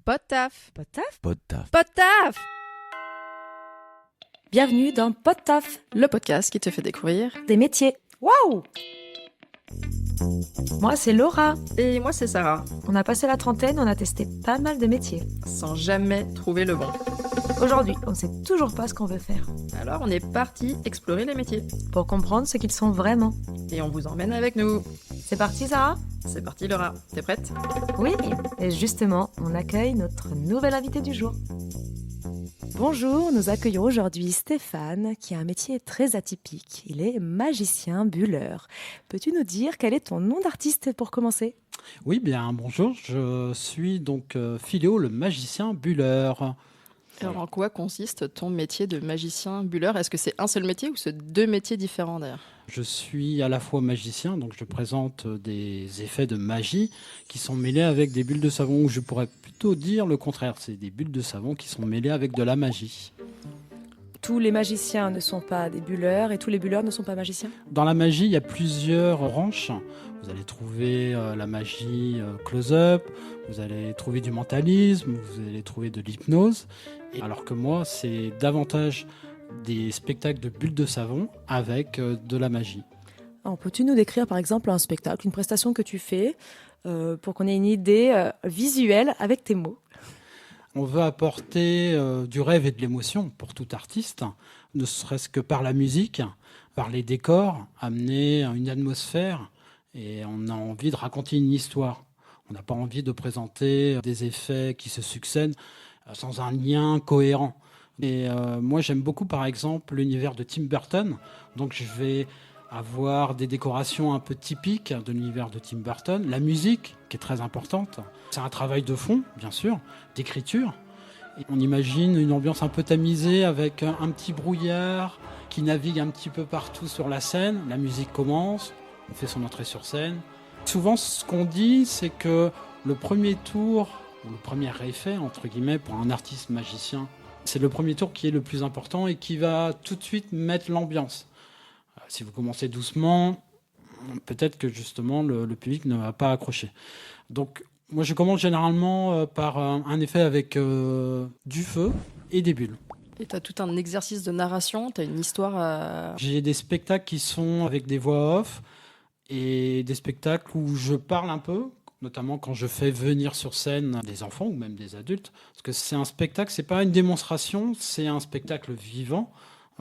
Podtaf. Podtaf. Podtaf. Podtaf. Bienvenue dans Podtaf, Le podcast qui te fait découvrir. des métiers. Waouh! Moi, c'est Laura. Et moi, c'est Sarah. On a passé la trentaine, on a testé pas mal de métiers. Sans jamais trouver le bon. Aujourd'hui, on sait toujours pas ce qu'on veut faire. Alors, on est parti explorer les métiers. Pour comprendre ce qu'ils sont vraiment. Et on vous emmène avec nous. C'est parti, Sarah? C'est parti, Laura. T'es prête? Oui, et justement, on accueille notre nouvel invité du jour. Bonjour, nous accueillons aujourd'hui Stéphane, qui a un métier très atypique. Il est magicien bulleur. Peux-tu nous dire quel est ton nom d'artiste pour commencer? Oui, bien, bonjour. Je suis donc Philéo, le magicien bulleur. Alors, en quoi consiste ton métier de magicien bulleur? Est-ce que c'est un seul métier ou c'est deux métiers différents d'ailleurs? Je suis à la fois magicien, donc je présente des effets de magie qui sont mêlés avec des bulles de savon, ou je pourrais plutôt dire le contraire, c'est des bulles de savon qui sont mêlées avec de la magie. Tous les magiciens ne sont pas des bulleurs et tous les bulleurs ne sont pas magiciens? Dans la magie, il y a plusieurs branches. Vous allez trouver la magie close-up, vous allez trouver du mentalisme, vous allez trouver de l'hypnose. Et alors que moi, c'est davantage des spectacles de bulles de savon avec de la magie. Alors, peux-tu nous décrire par exemple un spectacle, une prestation que tu fais pour qu'on ait une idée visuelle avec tes mots? On veut apporter du rêve et de l'émotion pour tout artiste, ne serait-ce que par la musique, par les décors, amener une atmosphère, et on a envie de raconter une histoire. On n'a pas envie de présenter des effets qui se succèdent sans un lien cohérent. Et moi, j'aime beaucoup, par exemple, l'univers de Tim Burton. Donc, je vais avoir des décorations un peu typiques de l'univers de Tim Burton. La musique, qui est très importante. C'est un travail de fond, bien sûr, d'écriture. Et on imagine une ambiance un peu tamisée avec un petit brouillard qui navigue un petit peu partout sur la scène. La musique commence, on fait son entrée sur scène. Souvent, ce qu'on dit, c'est que le premier tour, ou le premier effet, entre guillemets, pour un artiste magicien, c'est le premier tour qui est le plus important et qui va tout de suite mettre l'ambiance. Si vous commencez doucement, peut-être que justement le public ne va pas accrocher. Donc moi je commence généralement par un effet avec du feu et des bulles. Et t'as tout un exercice de narration, t'as une histoire à... J'ai des spectacles qui sont avec des voix off et des spectacles où je parle un peu, notamment quand je fais venir sur scène des enfants ou même des adultes, parce que c'est un spectacle, c'est pas une démonstration, c'est un spectacle vivant,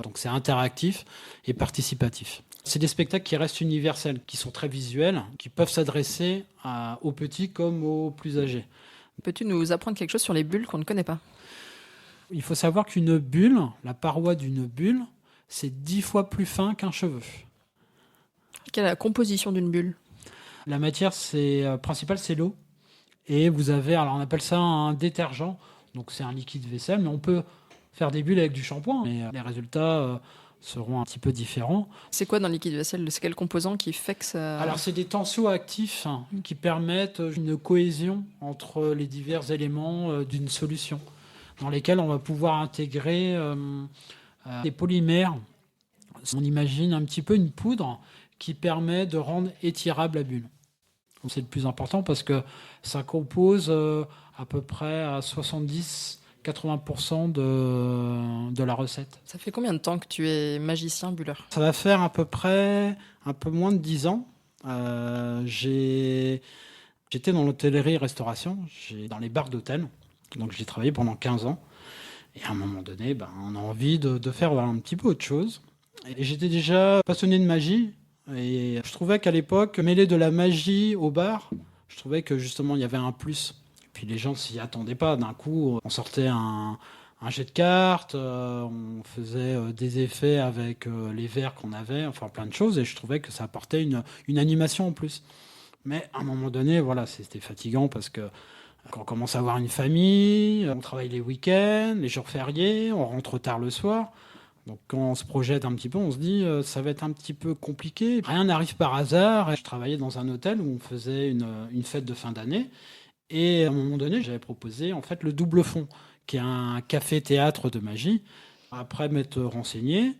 donc c'est interactif et participatif. C'est des spectacles qui restent universels, qui sont très visuels, qui peuvent s'adresser aux petits comme aux plus âgés. Peux-tu nous apprendre quelque chose sur les bulles qu'on ne connaît pas? Il faut savoir qu'une bulle, la paroi d'une bulle, c'est 10 fois plus fin qu'un cheveu. Quelle est la composition d'une bulle? La matière principale, c'est l'eau. Et vous avez, alors on appelle ça un détergent, donc c'est un liquide vaisselle, mais on peut faire des bulles avec du shampoing, mais les résultats seront un petit peu différents. C'est quoi dans le liquide vaisselle? C'est quel composant qui fait que ça... Alors c'est des tensioactifs qui permettent une cohésion entre les divers éléments d'une solution, dans lesquels on va pouvoir intégrer des polymères. On imagine un petit peu une poudre qui permet de rendre étirable la bulle. C'est le plus important parce que ça compose à peu près à 70-80% de la recette. Ça fait combien de temps que tu es magicien bulleur? Ça va faire à peu près un peu moins de 10 ans. J'étais dans l'hôtellerie-restauration, dans les bars d'hôtel. Donc j'ai travaillé pendant 15 ans. Et à un moment donné, on a envie de faire un petit peu autre chose. Et j'étais déjà passionné de magie. Et je trouvais qu'à l'époque, mêler de la magie au bar, je trouvais que justement il y avait un plus. Et puis les gens s'y attendaient pas. D'un coup, on sortait un jet de cartes, on faisait des effets avec les verres qu'on avait, enfin plein de choses. Et je trouvais que ça apportait une animation en plus. Mais à un moment donné, voilà, c'était fatigant parce que quand on commence à avoir une famille, on travaille les week-ends, les jours fériés, on rentre tard le soir. Donc quand on se projette un petit peu, on se dit ça va être un petit peu compliqué. Rien n'arrive par hasard. Je travaillais dans un hôtel où on faisait une fête de fin d'année. Et à un moment donné, j'avais proposé en fait le double fond, qui est un café-théâtre de magie. Après m'être renseigné,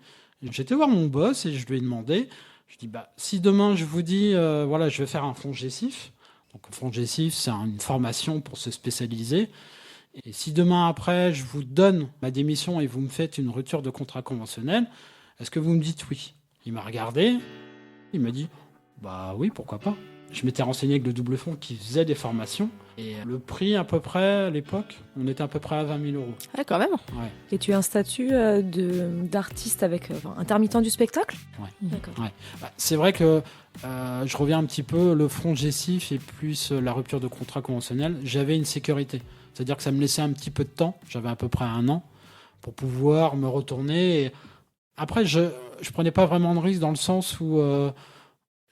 j'étais voir mon boss et je lui ai demandé, je dis si demain je vous dis je vais faire un fond gessif. Donc le fond gessif, c'est une formation pour se spécialiser. Et si demain après, je vous donne ma démission et vous me faites une rupture de contrat conventionnel, est-ce que vous me dites oui? Il m'a regardé, il m'a dit, bah oui, pourquoi pas. Je m'étais renseigné avec le double fond qui faisait des formations. Et le prix, à peu près, à l'époque, on était à peu près à 20 000 euros. Ah, quand même. Ouais. Et tu as un statut d'artiste avec intermittent du spectacle? Ouais. D'accord. Ouais. Bah, c'est vrai que je reviens un petit peu, le front Gessif et plus la rupture de contrat conventionnel, j'avais une sécurité. C'est-à-dire que ça me laissait un petit peu de temps, j'avais à peu près 1 an, pour pouvoir me retourner. Et après, je prenais pas vraiment de risque dans le sens où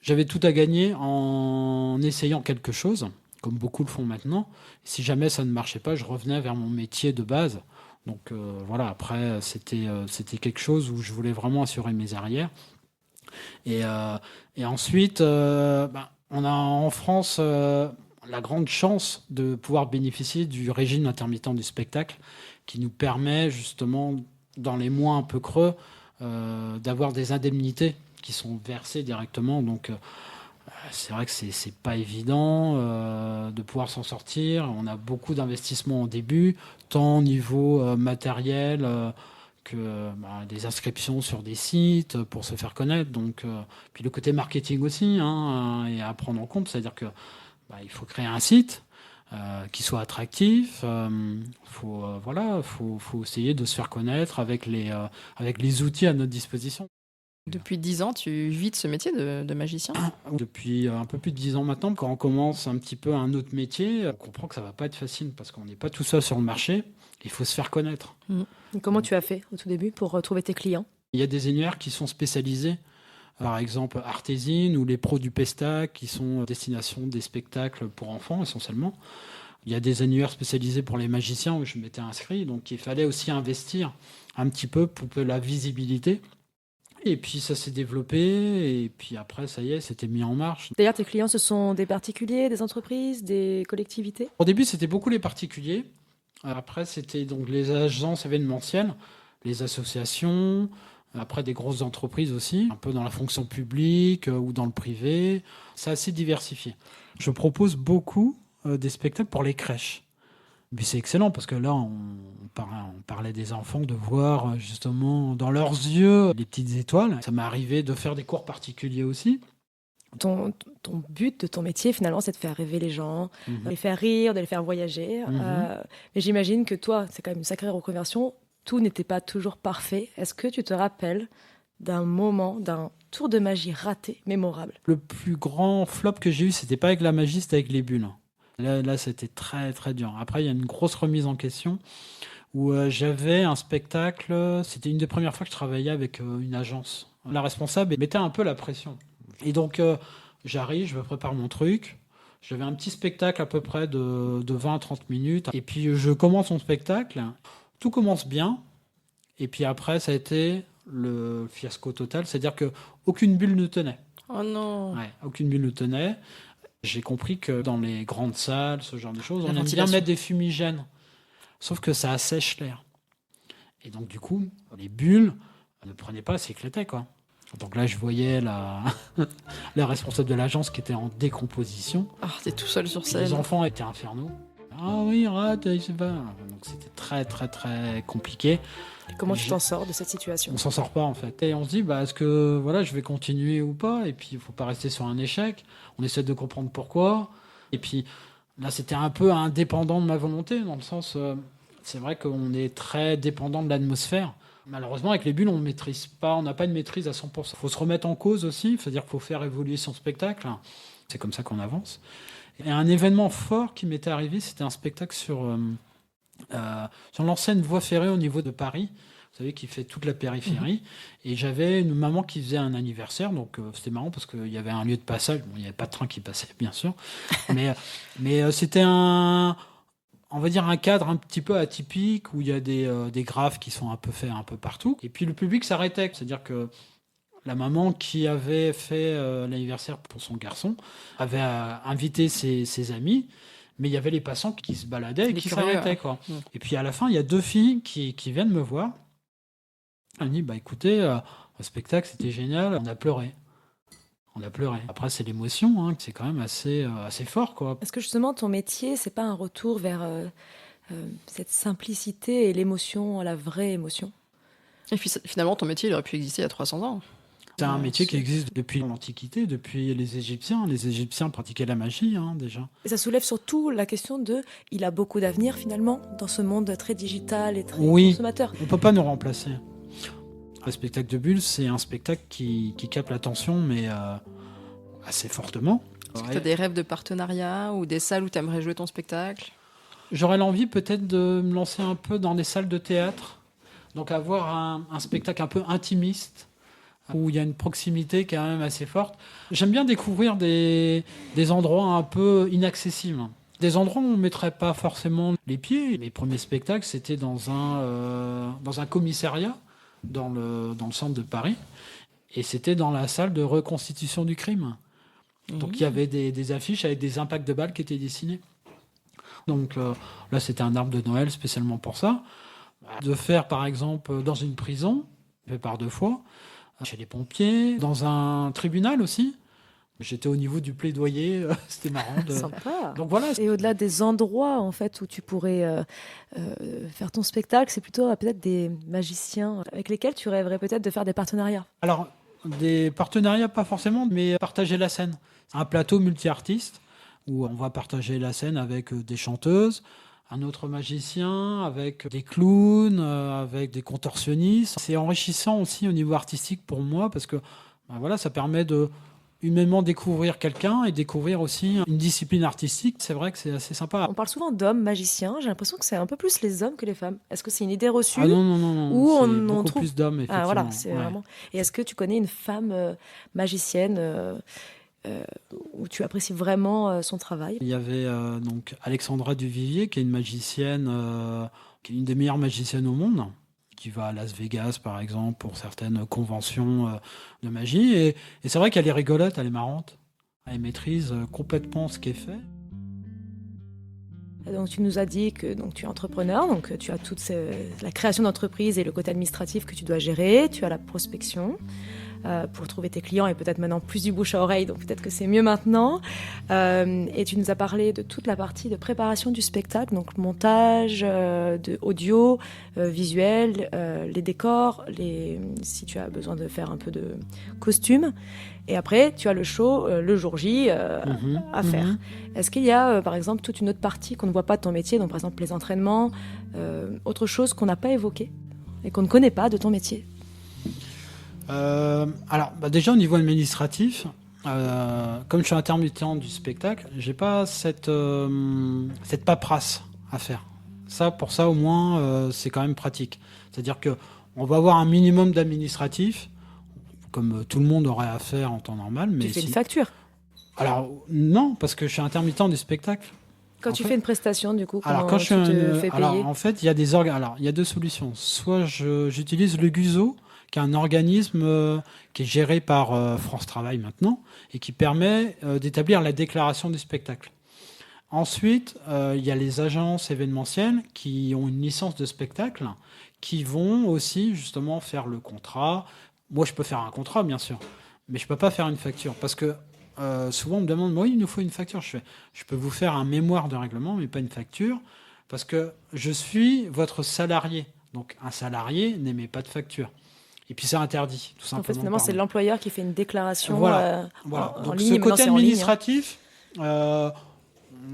j'avais tout à gagner en essayant quelque chose, comme beaucoup le font maintenant. Et si jamais ça ne marchait pas, je revenais vers mon métier de base. Donc voilà, après, c'était quelque chose où je voulais vraiment assurer mes arrières. Et ensuite, on a en France la grande chance de pouvoir bénéficier du régime intermittent du spectacle qui nous permet justement, dans les mois un peu creux, d'avoir des indemnités qui sont versées directement. Donc c'est vrai que c'est pas évident de pouvoir s'en sortir. On a beaucoup d'investissements au début, tant au niveau matériel que des inscriptions sur des sites pour se faire connaître. Donc, puis le côté marketing aussi, est à prendre en compte. C'est-à-dire que il faut créer un site qui soit attractif. Faut essayer de se faire connaître avec les outils à notre disposition. Depuis 10 ans, tu vis de ce métier de magicien? Depuis un peu plus de 10 ans maintenant, quand on commence un petit peu un autre métier, on comprend que ça va pas être facile parce qu'on n'est pas tout seul sur le marché. Il faut se faire connaître. Et comment tu as fait au tout début pour trouver tes clients? Il y a des annuaires qui sont spécialisés, par exemple Artésine ou les pros du Pestac qui sont destination des spectacles pour enfants essentiellement. Il y a des annuaires spécialisés pour les magiciens où je m'étais inscrit, donc il fallait aussi investir un petit peu pour la visibilité. Et puis ça s'est développé, et puis après, ça y est, c'était mis en marche. D'ailleurs, tes clients, ce sont des particuliers, des entreprises, des collectivités? Au début, c'était beaucoup les particuliers. Après, c'était donc les agences événementielles, les associations, après des grosses entreprises aussi, un peu dans la fonction publique ou dans le privé. C'est assez diversifié. Je propose beaucoup des spectacles pour les crèches. Puis c'est excellent parce que là, on parlait des enfants, de voir justement dans leurs yeux les petites étoiles. Ça m'est arrivé de faire des cours particuliers aussi. Ton but de ton métier, finalement, c'est de faire rêver les gens, de les faire rire, de les faire voyager. Mais j'imagine que toi, c'est quand même une sacrée reconversion. Tout n'était pas toujours parfait. Est-ce que tu te rappelles d'un moment, d'un tour de magie raté, mémorable? Le plus grand flop que j'ai eu, c'était pas avec la magie, c'était avec les bulles. Là, c'était très, très dur. Après, il y a une grosse remise en question où j'avais un spectacle. C'était une des premières fois que je travaillais avec une agence. La responsable mettait un peu la pression. Et donc, j'arrive, je me prépare mon truc. J'avais un petit spectacle à peu près de 20 à 30 minutes. Et puis, je commence mon spectacle. Tout commence bien. Et puis après, ça a été le fiasco total. C'est-à-dire qu'aucune bulle ne tenait. Oh non! Ouais, aucune bulle ne tenait. J'ai compris que dans les grandes salles, ce genre de choses, on aime bien mettre des fumigènes. Sauf que ça assèche l'air. Et donc, du coup, les bulles ne prenaient pas, s'éclataient, quoi. Donc là, je voyais la responsable de l'agence qui était en décomposition. Ah, t'es tout seul sur scène. Les enfants étaient infernaux. Ah oui, rate, il se bat. Donc c'était très, très, très compliqué. Et comment tu t'en sors de cette situation? On s'en sort pas, en fait. Et on se dit, est-ce que je vais continuer ou pas? Et puis, il faut pas rester sur un échec. On essaie de comprendre pourquoi. Et puis, là, c'était un peu indépendant de ma volonté, dans le sens, c'est vrai qu'on est très dépendant de l'atmosphère. Malheureusement, avec les bulles, on maîtrise pas, on n'a pas une maîtrise à 100%. Il faut se remettre en cause aussi, c'est-à-dire qu'il faut faire évoluer son spectacle. C'est comme ça qu'on avance. Et un événement fort qui m'était arrivé, c'était un spectacle sur l'ancienne voie ferrée au niveau de Paris. Vous savez, qui fait toute la périphérie. Et j'avais une maman qui faisait un anniversaire, donc c'était marrant parce qu'il y avait un lieu de passage. Bon, il n'y avait pas de train qui passait, bien sûr. mais c'était on va dire un cadre un petit peu atypique où il y a des graphes qui sont un peu faits un peu partout. Et puis le public s'arrêtait. C'est-à-dire que la maman qui avait fait l'anniversaire pour son garçon avait invité ses amis, mais il y avait les passants qui se baladaient et qui s'arrêtaient, quoi. Et puis à la fin, il y a 2 filles qui viennent me voir. Elles me disent, écoutez, le spectacle, c'était génial, on a pleuré. Après, c'est l'émotion, c'est quand même assez fort, quoi. Est-ce que justement, ton métier, c'est pas un retour vers cette simplicité et l'émotion, la vraie émotion. Et puis finalement, ton métier, il aurait pu exister il y a 300 ans. C'est un métier qui existe depuis l'Antiquité, depuis les Égyptiens. Les Égyptiens pratiquaient la magie, déjà. Et ça soulève surtout la question il a beaucoup d'avenir finalement dans ce monde très digital et très consommateur. On ne peut pas nous remplacer. Le spectacle de bulles, c'est un spectacle qui capte l'attention, mais assez fortement. Est-ce que tu as des rêves de partenariat ou des salles où tu aimerais jouer ton spectacle ? J'aurais l'envie peut-être de me lancer un peu dans des salles de théâtre, donc avoir un spectacle un peu intimiste, où il y a une proximité quand même assez forte. J'aime bien découvrir des endroits un peu inaccessibles. Des endroits où on ne mettrait pas forcément les pieds. Mes premiers spectacles, c'était dans un commissariat, dans le centre de Paris. Et c'était dans la salle de reconstitution du crime. Donc il y avait des affiches avec des impacts de balles qui étaient dessinés. Donc là, c'était un arbre de Noël spécialement pour ça. De faire, par exemple, dans une prison, fait par 2 fois, chez les pompiers, dans un tribunal aussi. J'étais au niveau du plaidoyer, c'était marrant. Sympa. Donc voilà. Et au-delà des endroits en fait où tu pourrais faire ton spectacle, c'est plutôt peut-être des magiciens avec lesquels tu rêverais peut-être de faire des partenariats. Alors, des partenariats, pas forcément, mais partager la scène. Un plateau multi-artistes où on va partager la scène avec des chanteuses, un autre magicien, avec des clowns, avec des contorsionnistes. C'est enrichissant aussi au niveau artistique pour moi parce que ça permet de humainement découvrir quelqu'un et découvrir aussi une discipline artistique. C'est vrai que c'est assez sympa. On parle souvent d'hommes magiciens. J'ai l'impression que c'est un peu plus les hommes que les femmes. Est-ce que c'est une idée reçue ? Ah non. Ou c'est on beaucoup trouve plus d'hommes, effectivement. Ah voilà, c'est vraiment. Et est-ce que tu connais une femme magicienne où tu apprécies vraiment son travail ? Il y avait donc Alexandra Duvivier, qui est une magicienne, qui est une des meilleures magiciennes au monde, qui va à Las Vegas, par exemple, pour certaines conventions de magie. Et c'est vrai qu'elle est rigolote, elle est marrante. Elle maîtrise complètement ce qui est fait. Donc tu nous as dit que tu es entrepreneur, donc tu as toute la création d'entreprise et le côté administratif que tu dois gérer, tu as la prospection pour trouver tes clients et peut-être maintenant plus du bouche à oreille, donc peut-être que c'est mieux maintenant. Et tu nous as parlé de toute la partie de préparation du spectacle, donc montage, de audio, visuel, les décors, si tu as besoin de faire un peu de costume. Et après, tu as le show le jour J à faire. Est-ce qu'il y a, par exemple, toute une autre partie qu'on ne voit pas de ton métier, donc par exemple les entraînements, autre chose qu'on n'a pas évoqué et qu'on ne connaît pas de ton métier ? Alors, déjà au niveau administratif, comme je suis intermittent du spectacle, j'ai pas cette paperasse à faire. Pour ça au moins, c'est quand même pratique. C'est-à-dire que on va avoir un minimum d'administratif, comme tout le monde aurait à faire en temps normal. Mais tu fais une facture ? Alors non, parce que je suis intermittent du spectacle. Quand tu fais une prestation, du coup, comment quand tu te fais payer ? Alors en fait, il y a il y a 2 solutions. Soit j'utilise le GUSO, qui est un organisme qui est géré par France Travail maintenant et qui permet d'établir la déclaration du spectacle. Ensuite, il y a les agences événementielles qui ont une licence de spectacle qui vont aussi justement faire le contrat. Moi, je peux faire un contrat, bien sûr, mais je ne peux pas faire une facture parce que souvent on me demande, oui, il nous faut une facture. Je peux vous faire un mémoire de règlement, mais pas une facture parce que je suis votre salarié. Donc un salarié n'émet pas de facture. Et puis c'est interdit, tout simplement. En fait, finalement, c'est l'employeur qui fait une déclaration voilà. en Donc ligne. Ce côté administratif, on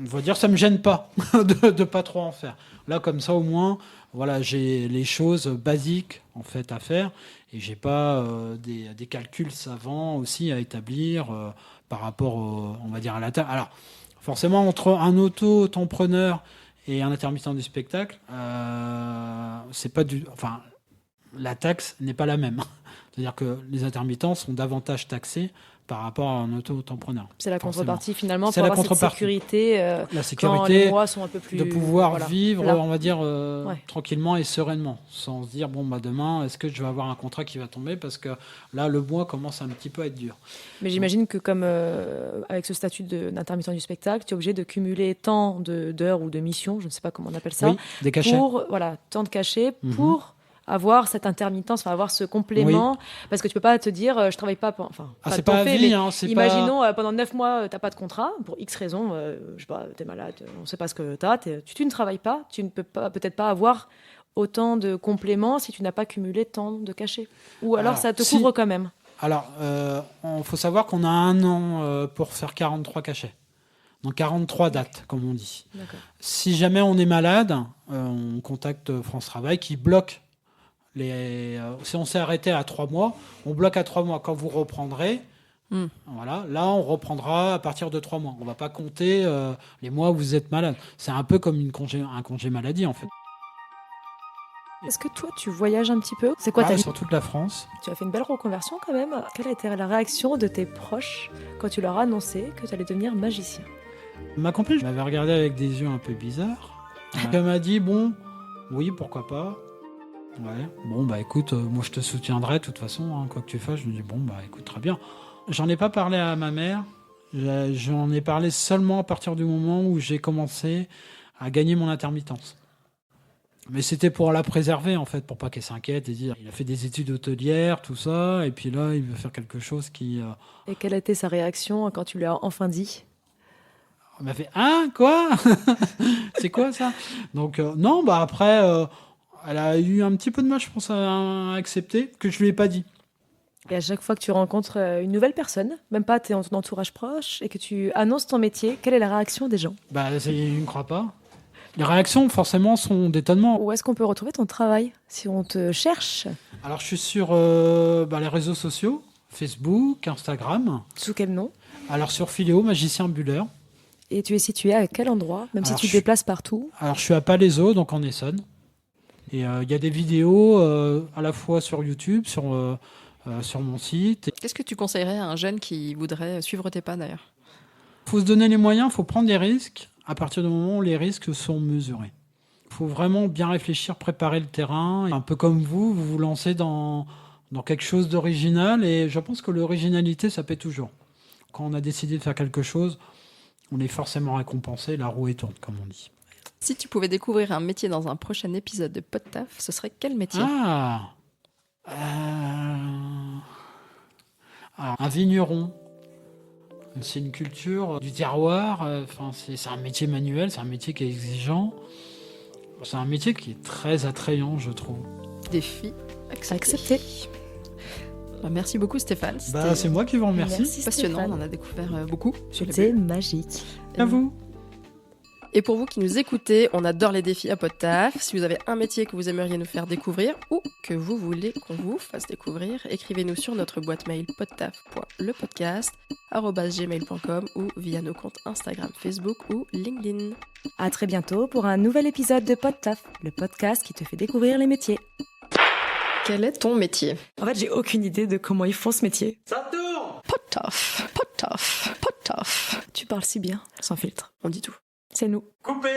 va dire, ça me gêne pas de pas trop en faire. Là, comme ça, au moins, j'ai les choses basiques en fait à faire et j'ai pas des calculs savants aussi à établir par rapport, on va dire, à la taille. Alors, forcément, entre un auto-entrepreneur et un intermittent du spectacle, c'est pas la taxe n'est pas la même. C'est-à-dire que les intermittents sont davantage taxés par rapport à un auto-entrepreneur. C'est la contrepartie finalement pour avoir cette sécurité, la sécurité quand les mois sont un peu plus... de pouvoir vivre, là. on va dire, tranquillement et sereinement, sans se dire, demain, est-ce que je vais avoir un contrat qui va tomber ? Parce que là, le mois commence un petit peu à être dur. Mais j'imagine que comme avec ce statut d'intermittent du spectacle, tu es obligé de cumuler tant d'heures ou de missions, je ne sais pas comment on appelle ça, oui, des cachets. tant de cachets pour avoir cette intermittence, enfin avoir ce complément, parce que tu peux pas te dire je travaille pas, c'est pas à vie, imaginons pendant 9 mois t'as pas de contrat pour X raisons, je sais pas, t'es malade, on sait pas ce que tu ne travailles pas, tu ne peux pas peut-être pas avoir autant de compléments si tu n'as pas cumulé tant de cachets, ou alors ça te couvre quand même. Alors il faut savoir qu'on a 1 an pour faire 43 cachets. Donc 43 dates, comme on dit. D'accord. Si jamais on est malade, on contacte France Travail qui bloque si on s'est arrêté à 3 mois, on bloque à 3 mois. Quand vous reprendrez, voilà, là on reprendra à partir de 3 mois. On ne va pas compter les mois où vous êtes malade. C'est un peu comme un congé maladie en fait. Est-ce que toi tu voyages un petit peu ? C'est quoi ta vie ? Sur toute la France. Tu as fait une belle reconversion quand même. Quelle a été la réaction de tes proches quand tu leur as annoncé que tu allais devenir magicien ? Ma copine m'avait regardé avec des yeux un peu bizarres. Elle m'a dit oui, pourquoi pas. Ouais. Écoute, moi je te soutiendrai de toute façon, quoi que tu fasses. Je me dis écoute, très bien. J'en ai pas parlé à ma mère. J'en ai parlé seulement à partir du moment où j'ai commencé à gagner mon intermittence. Mais c'était pour la préserver en fait, pour pas qu'elle s'inquiète et dire il a fait des études hôtelières, tout ça, et puis là il veut faire quelque chose qui. Et quelle a été sa réaction quand tu lui as enfin dit ? Elle m'a fait quoi C'est quoi ça ? Donc après elle a eu un petit peu de mal, je pense, à accepter que je lui ai pas dit. Et à chaque fois que tu rencontres une nouvelle personne, même pas ton entourage proche, et que tu annonces ton métier, quelle est la réaction des gens ? Ils ne croient pas. Les réactions, forcément, sont d'étonnement. Où est-ce qu'on peut retrouver ton travail si on te cherche ? Alors, je suis sur les réseaux sociaux, Facebook, Instagram. Sous quel nom ? Alors, sur Philéo, magicien Buller. Et tu es situé à quel endroit, même si tu te déplaces partout ? Alors, je suis à Palaiseau, donc en Essonne. Et il y a des vidéos à la fois sur YouTube, sur mon site. Qu'est-ce que tu conseillerais à un jeune qui voudrait suivre tes pas d'ailleurs ? Il faut se donner les moyens, il faut prendre des risques à partir du moment où les risques sont mesurés. Il faut vraiment bien réfléchir, préparer le terrain. Un peu comme vous vous lancez dans quelque chose d'original et je pense que l'originalité, ça paie toujours. Quand on a décidé de faire quelque chose, on est forcément récompensé, la roue est tourne, comme on dit. Si tu pouvais découvrir un métier dans un prochain épisode de Podtaf, ce serait quel métier ? Un vigneron. C'est une culture du terroir. C'est un métier manuel, c'est un métier qui est exigeant. C'est un métier qui est très attrayant, je trouve. Défi accepté. Merci beaucoup Stéphane. C'est moi qui vous remercie. Merci, passionnant, on en a découvert beaucoup. C'était magique. À vous. Et pour vous qui nous écoutez, on adore les défis à Podtaf. Si vous avez un métier que vous aimeriez nous faire découvrir ou que vous voulez qu'on vous fasse découvrir, écrivez-nous sur notre boîte mail podtaf.lepodcast@gmail.com ou via nos comptes Instagram, Facebook ou LinkedIn. À très bientôt pour un nouvel épisode de Podtaf, le podcast qui te fait découvrir les métiers. Quel est ton métier ? En fait, j'ai aucune idée de comment ils font ce métier. Ça tourne ! Podtaf. Tu parles si bien, sans filtre. On dit tout. C'est nous. Coupé !